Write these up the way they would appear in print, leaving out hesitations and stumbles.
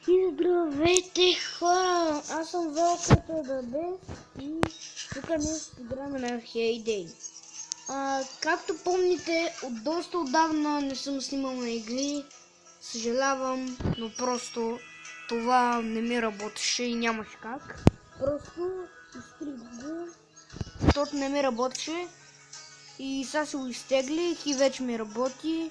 И здравейте хора, аз съм Велката Бебе и тук днес играме на Hay Day. Както помните, от доста отдавна не съм снимал на игри, съжалявам, но просто това не ми работеше и нямаше как. Просто изтрих го, защото не ми работеше и сега се го изтеглих и вече ми работи.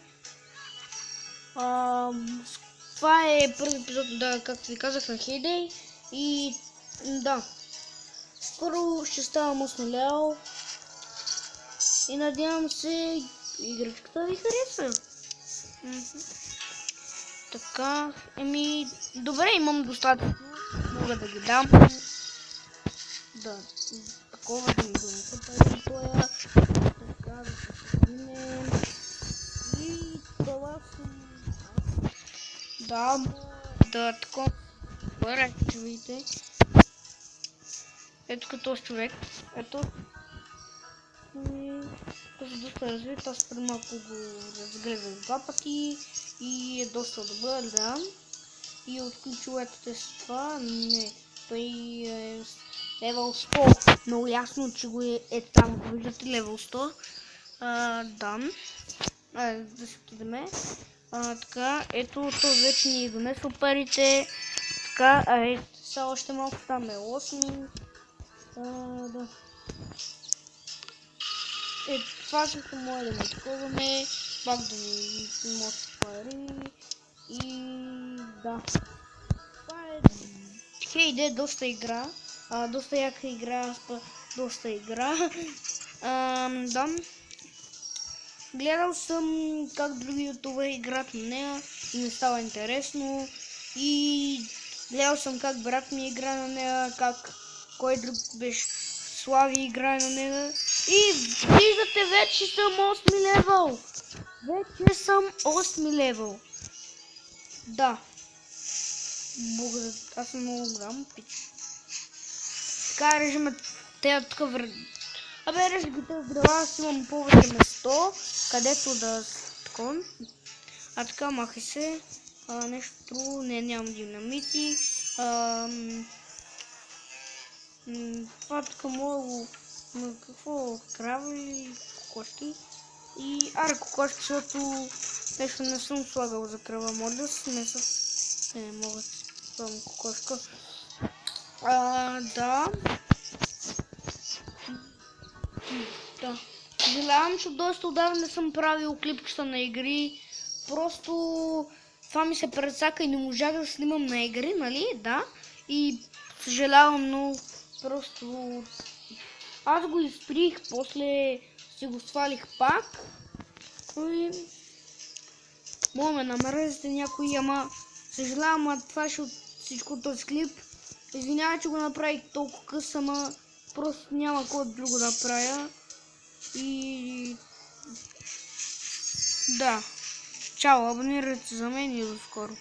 Това е първи епизод, да, както ви казах, на Hay Day. И да, скоро ще ставам 8 лева и надявам се играчката ви хареса. Така, добре, имам достатъчно, мога да ги дам. Да, такова да ми думата, така да се съдиме. И това съм... Да, такова. Добре, че видите. Ето като този човек. Ето. Този доста развит. Аз преди малко го разгледах два пъти. И е доста добър, да. И отключил ето те с това. Не. Той е левел 100. Много ясно, че го е там. Виждате левел 100. Да. Да се отидеме. Така, ето този вече ни донесъл парите. Така, сега още малко там е 8. Да. Това също може да го таковаме. Пак да ни имат пари. И да. Това е Hay Day, доста игра. Доста яка игра, доста игра. Да. Гледал съм как други ютубъри играят на нея и ми става интересно. И гледал съм как брат ми игра на нея, как кой друг беше Слави играе на нея. И виждате, вече съм 8 левел. Вече съм 8 левел. Да. Аз съм много голям пич. Така, режиме тея тук режи ги тези дрова, аз имам повече место, където да такон. Така, махай се. Нещо друго, нямам динамити. Това тук мога какво крави, кокошки. И кокошки, защото нещо не съм слагал за крава модус. Не мога да слагам кокошка. Да. Да. Съжалявам, че доста отдавна не съм правил клипчета на игри. Просто това ми се прецака и не можах да снимам на игри, нали? Да. И съжалявам, но просто аз го изтрих, после си го свалих пак. И мога ме намерзате някой, ама съжалявам, това ще от всичко този клип. Извинявай, че го направих толкова къс, ама просто няма какво друго да правя. И да. Чао, абонирайте се за мен и до скоро.